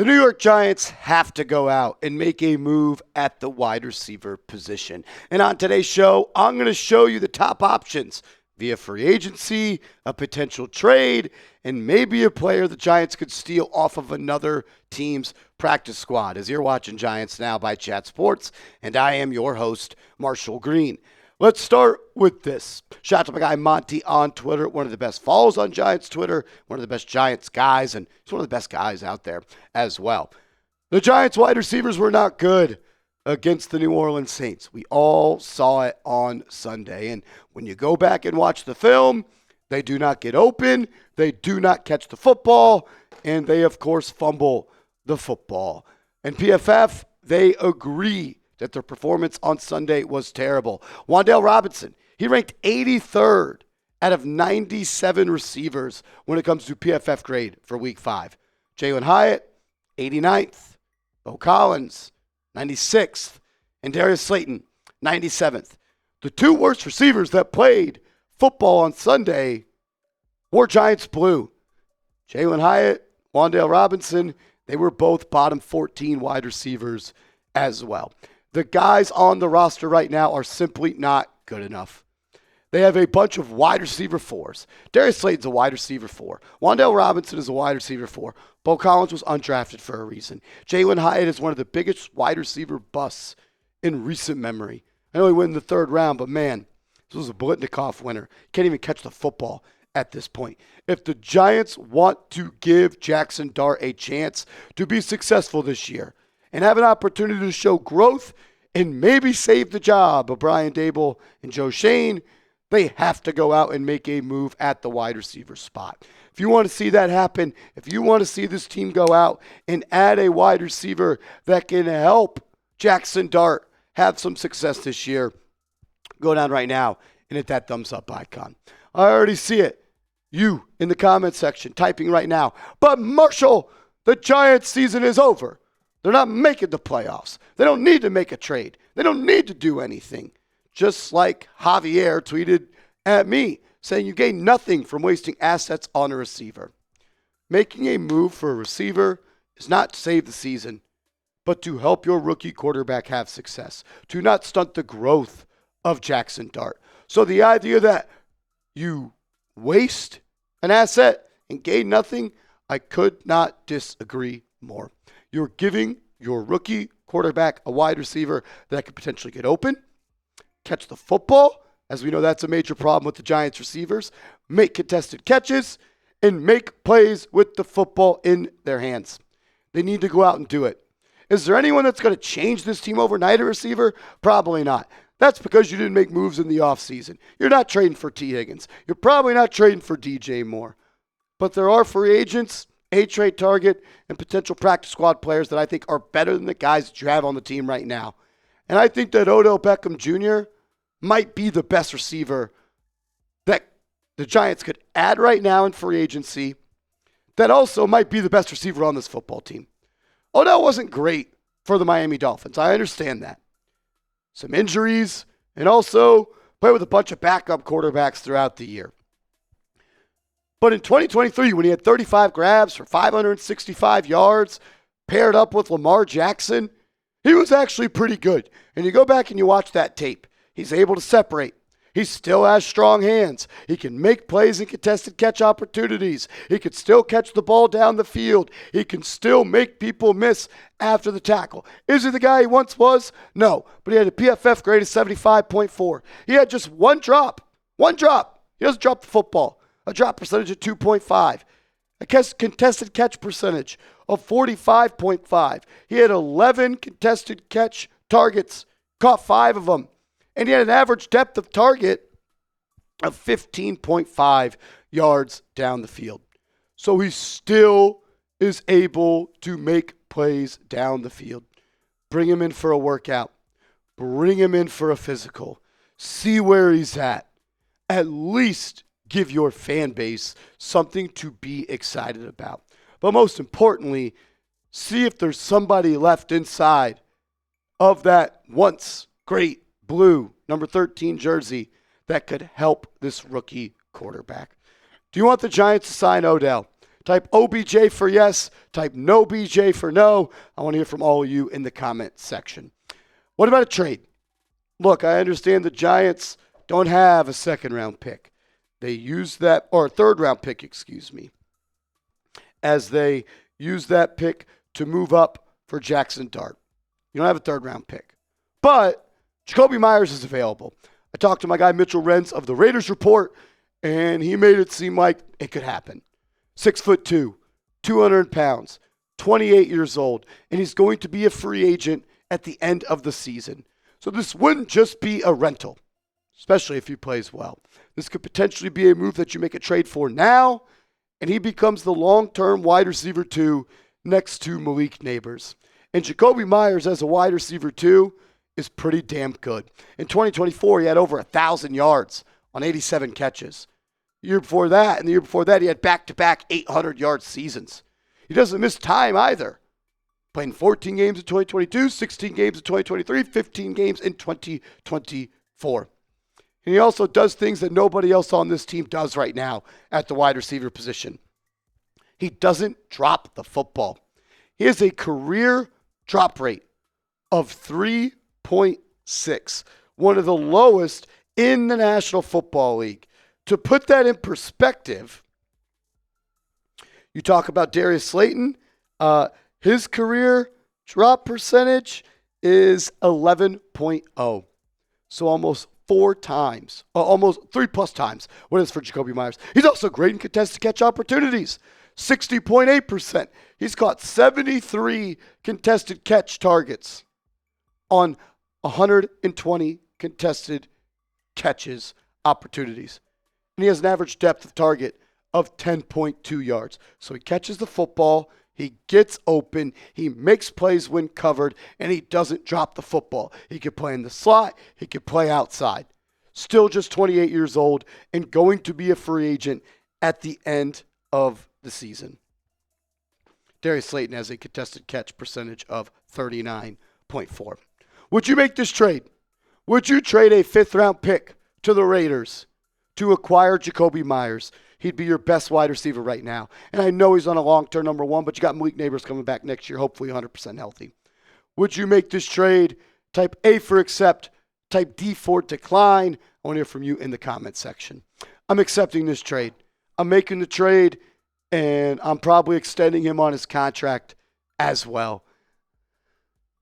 The New York Giants have to go out and make a move at the wide receiver position. And on today's show, I'm going to show you the top options via free agency, a potential trade, and maybe a player the Giants could steal off of another team's practice squad. As you're watching Giants Now by Chat Sports, and I am your host, Marshall Green. Let's start with this. Shout out to my guy Monty on Twitter, one of the best follows on Giants Twitter, one of the best Giants guys, and he's one of the best guys out there as well. The Giants wide receivers were not good against the New Orleans Saints. We all saw it on Sunday, and when you go back and watch the film, they do not get open, they do not catch the football, and they, of course, fumble the football. And PFF, they agree that their performance on Sunday was terrible. Wan'Dale Robinson, he ranked 83rd out of 97 receivers when it comes to PFF grade for Week 5. Jalin Hyatt, 89th. Beaux, 96th. And Darius Slayton, 97th. The two worst receivers that played football on Sunday wore Giants blue. Jalin Hyatt, Wan'Dale Robinson, they were both bottom 14 wide receivers as well. The guys on the roster right now are simply not good enough. They have a bunch of wide receiver fours. Darius Slayton's a wide receiver four. Wan'Dale Robinson is a wide receiver four. Beaux was undrafted for a reason. Jalin Hyatt is one of the biggest wide receiver busts in recent memory. I know he went in the third round, but man, this was a Blitnikoff winner. Can't even catch the football at this point. If the Giants want to give Jaxson Dart a chance to be successful this year and have an opportunity to show growth and maybe save the job of Brian Daboll and Joe Schoen, they have to go out and make a move at the wide receiver spot. If you want to see that happen, if you want to see this team go out and add a wide receiver that can help Jaxson Dart have some success this year, go down right now and hit that thumbs up icon. I already see it. You in the comment section typing right now. But Marshall, the Giants season is over. They're not making the playoffs. They don't need to make a trade. They don't need to do anything. Just like Javier tweeted at me, saying you gain nothing from wasting assets on a receiver. Making a move for a receiver is not to save the season, but to help your rookie quarterback have success, to not stunt the growth of Jaxson Dart. So the idea that you waste an asset and gain nothing, I could not disagree more. You're giving your rookie quarterback a wide receiver that could potentially get open, catch the football, as we know that's a major problem with the Giants receivers, make contested catches, and make plays with the football in their hands. They need to go out and do it. Is there anyone that's going to change this team overnight, a receiver? Probably not. That's because you didn't make moves in the offseason. You're not trading for T. Higgins. You're probably not trading for DJ Moore. But there are free agents, a trade target, and potential practice squad players that I think are better than the guys that you have on the team right now. And I think that Odell Beckham Jr. might be the best receiver that the Giants could add right now in free agency that also might be the best receiver on this football team. Odell wasn't great for the Miami Dolphins. I understand that. Some injuries, and also play with a bunch of backup quarterbacks throughout the year. But in 2023, when he had 35 grabs for 565 yards, paired up with Lamar Jackson, he was actually pretty good. And you go back and you watch that tape. He's able to separate. He still has strong hands. He can make plays and contested catch opportunities. He can still catch the ball down the field. He can still make people miss after the tackle. Is he the guy he once was? No. But he had a PFF grade of 75.4. He had just one drop. One drop. He doesn't drop the football. A drop percentage of 2.5. A contested catch percentage of 45.5. He had 11 contested catch targets, caught 5 of them. And he had an average depth of target of 15.5 yards down the field. So he still is able to make plays down the field. Bring him in for a workout. Bring him in for a physical. See where he's at. At least give your fan base something to be excited about. But most importantly, see if there's somebody left inside of that once great blue number 13 jersey that could help this rookie quarterback. Do you want the Giants to sign Odell? Type OBJ for yes. Type no BJ for no. I want to hear from all of you in the comment section. What about a trade? Look, I understand the Giants don't have a second-round pick. They use that, or a third-round pick, as they use that pick to move up for Jaxson Dart. You don't have a third-round pick. But Jakobi Meyers is available. I talked to my guy Mitchell Rentz of the Raiders Report, and he made it seem like it could happen. 6'2", 200 pounds, 28 years old, and he's going to be a free agent at the end of the season. So this wouldn't just be a rental, especially if he plays well. This could potentially be a move that you make a trade for now, and he becomes the long-term wide receiver 2 next to Malik Neighbors. And Jakobi Meyers as a wide receiver 2 is pretty damn good. In 2024, he had over 1,000 yards on 87 catches. The year before that, and the year before that, he had back-to-back 800-yard seasons. He doesn't miss time either. Playing 14 games in 2022, 16 games in 2023, 15 games in 2024. And he also does things that nobody else on this team does right now at the wide receiver position. He doesn't drop the football. He has a career drop rate of 3.6, one of the lowest in the National Football League. To put that in perspective, you talk about Darius Slayton. His career drop percentage is 11.0. So almost 4 times, almost 3+ times what it is for Jakobi Meyers. He's also great in contested catch opportunities, 60.8%. He's caught 73 contested catch targets on 120 contested catches opportunities. And he has an average depth of target of 10.2 yards. So he catches the football, he gets open, he makes plays when covered, and he doesn't drop the football. He could play in the slot, he could play outside. Still just 28 years old and going to be a free agent at the end of the season. Darius Slayton has a contested catch percentage of 39.4. Would you make this trade? Would you trade a 5th-round pick to the Raiders to acquire Jakobi Meyers? He'd be your best wide receiver right now. And I know he's on a long-term number 1, but you got Malik Neighbors coming back next year, hopefully 100% healthy. Would you make this trade? Type A for accept, type D for decline. I want to hear from you in the comment section. I'm accepting this trade. I'm making the trade, and I'm probably extending him on his contract as well.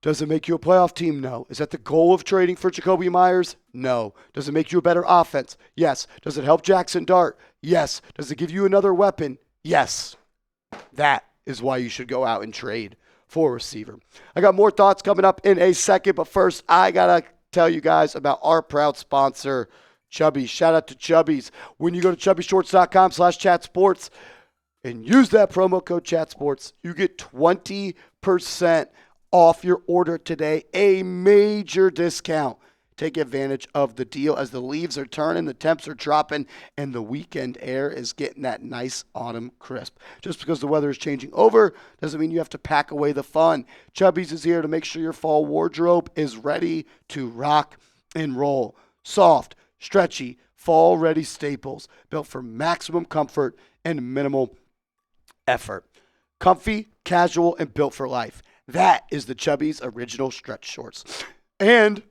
Does it make you a playoff team? No. Is that the goal of trading for Jakobi Meyers? No. Does it make you a better offense? Yes. Does it help Jaxson Dart? Yes. Does it give you another weapon? Yes. That is why you should go out and trade for a receiver. I got more thoughts coming up in a second, but first I got to tell you guys about our proud sponsor, Chubbies. Shout out to Chubbies. When you go to chubbysshorts.com/chatsports and use that promo code chatsports, you get 20% off your order today, a major discount. Take advantage of the deal as the leaves are turning, the temps are dropping, and the weekend air is getting that nice autumn crisp. Just because the weather is changing over doesn't mean you have to pack away the fun. Chubbies is here to make sure your fall wardrobe is ready to rock and roll. Soft, stretchy, fall-ready staples built for maximum comfort and minimal effort. Comfy, casual, and built for life. That is the Chubbies original stretch shorts. And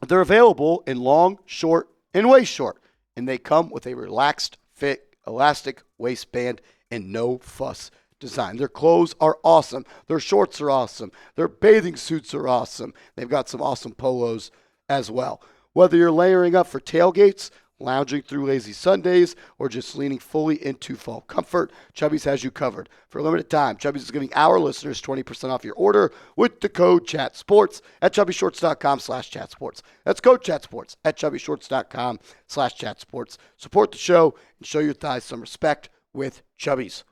they're available in long, short, and waist short. And they come with a relaxed fit, elastic waistband, and no fuss design. Their clothes are awesome. Their shorts are awesome. Their bathing suits are awesome. They've got some awesome polos as well. Whether you're layering up for tailgates, lounging through lazy Sundays, or just leaning fully into fall comfort, Chubbies has you covered. For a limited time, Chubbies is giving our listeners 20% off your order with the code CHATSPORTS at chubbysshorts.com/chatsports. That's code CHATSPORTS at chubbysshorts.com/chatsports. Support the show and show your thighs some respect with Chubbies.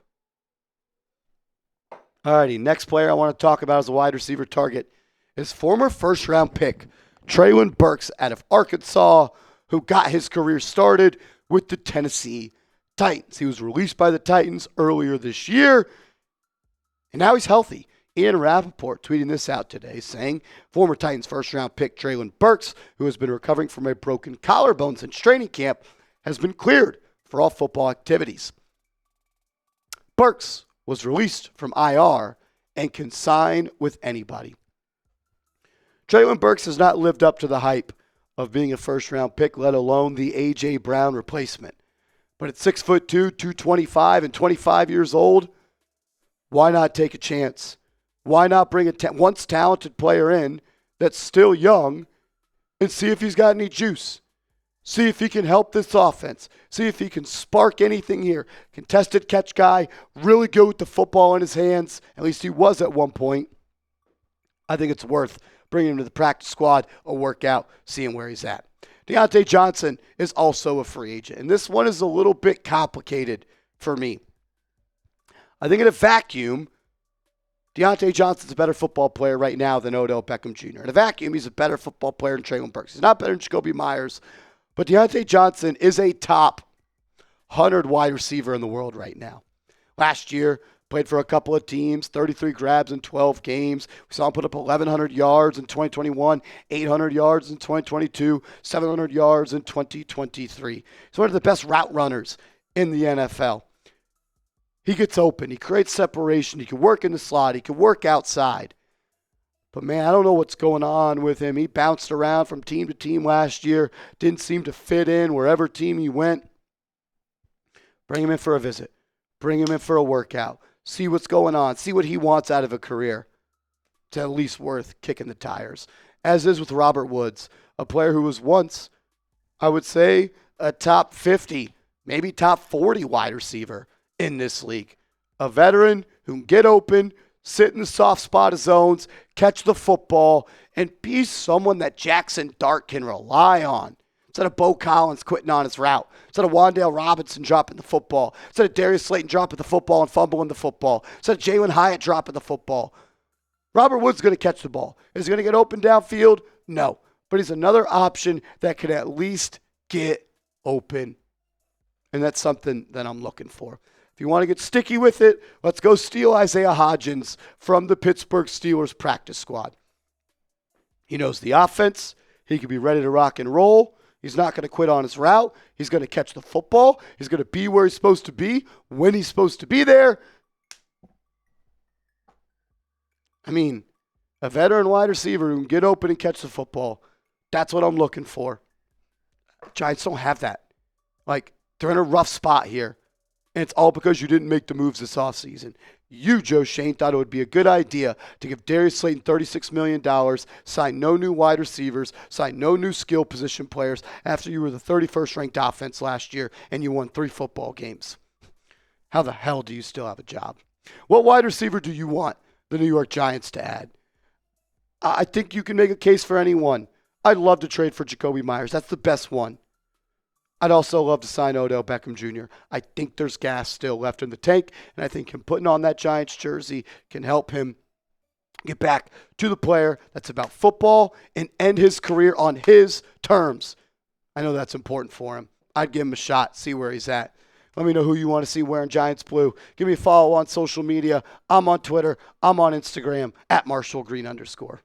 Alrighty, next player I want to talk about as a wide receiver target is former first-round pick Treylon Burks out of Arkansas, who got his career started with the Tennessee Titans. He was released by the Titans earlier this year, and now he's healthy. Ian Rappaport tweeting this out today, saying former Titans first-round pick Treylon Burks, who has been recovering from a broken collarbone since training camp, has been cleared for all football activities. Burks was released from IR and can sign with anybody. Treylon Burks has not lived up to the hype of being a first-round pick, let alone the A.J. Brown replacement. But at 6'2", 225, and 25 years old, why not take a chance? Why not bring a once talented player in that's still young and see if he's got any juice? See if he can help this offense. See if he can spark anything here. Contested catch guy, really good with the football in his hands. At least he was at one point. I think it's worth bringing him to the practice squad, a workout, seeing where he's at. Diontae Johnson is also a free agent, and this one is a little bit complicated for me. I think in a vacuum, Diontae Johnson's a better football player right now than Odell Beckham Jr. In a vacuum, he's a better football player than Treylon Burks. He's not better than Jakobi Meyers, but Diontae Johnson is a top 100 wide receiver in the world right now. Last year, played for a couple of teams, 33 grabs in 12 games. We saw him put up 1,100 yards in 2021, 800 yards in 2022, 700 yards in 2023. He's one of the best route runners in the NFL. He gets open. He creates separation. He can work in the slot. He can work outside. But, man, I don't know what's going on with him. He bounced around from team to team last year. Didn't seem to fit in wherever team he went. Bring him in for a visit. Bring him in for a workout. See what's going on. See what he wants out of a career. It's at least worth kicking the tires. As is with Robert Woods, a player who was once, I would say, a top 50, maybe top 40 wide receiver in this league. A veteran who can get open, sit in the soft spot of zones, catch the football, and be someone that Jaxson Dart can rely on. Instead of Beaux quitting on his route. Instead of Wan'Dale Robinson dropping the football. Instead of Darius Slayton dropping the football and fumbling the football. Instead of Jalin Hyatt dropping the football. Robert Woods is going to catch the ball. Is he going to get open downfield? No. But he's another option that could at least get open. And that's something that I'm looking for. If you want to get sticky with it, let's go steal Isaiah Hodgins from the Pittsburgh Steelers practice squad. He knows the offense. He can be ready to rock and roll. He's not going to quit on his route. He's going to catch the football. He's going to be where he's supposed to be, when he's supposed to be there. I mean, a veteran wide receiver who can get open and catch the football. That's what I'm looking for. Giants don't have that. Like, they're in a rough spot here. And it's all because you didn't make the moves this offseason. You, Joe Schoen, thought it would be a good idea to give Darius Slayton $36 million, sign no new wide receivers, sign no new skill position players after you were the 31st ranked offense last year and you won 3 football games. How the hell do you still have a job? What wide receiver do you want the New York Giants to add? I think you can make a case for anyone. I'd love to trade for Jakobi Meyers. That's the best one. I'd also love to sign Odell Beckham Jr. I think there's gas still left in the tank, and I think him putting on that Giants jersey can help him get back to the player that's about football and end his career on his terms. I know that's important for him. I'd give him a shot, see where he's at. Let me know who you want to see wearing Giants blue. Give me a follow on social media. I'm on Twitter. I'm on Instagram, @MarshallGreen_.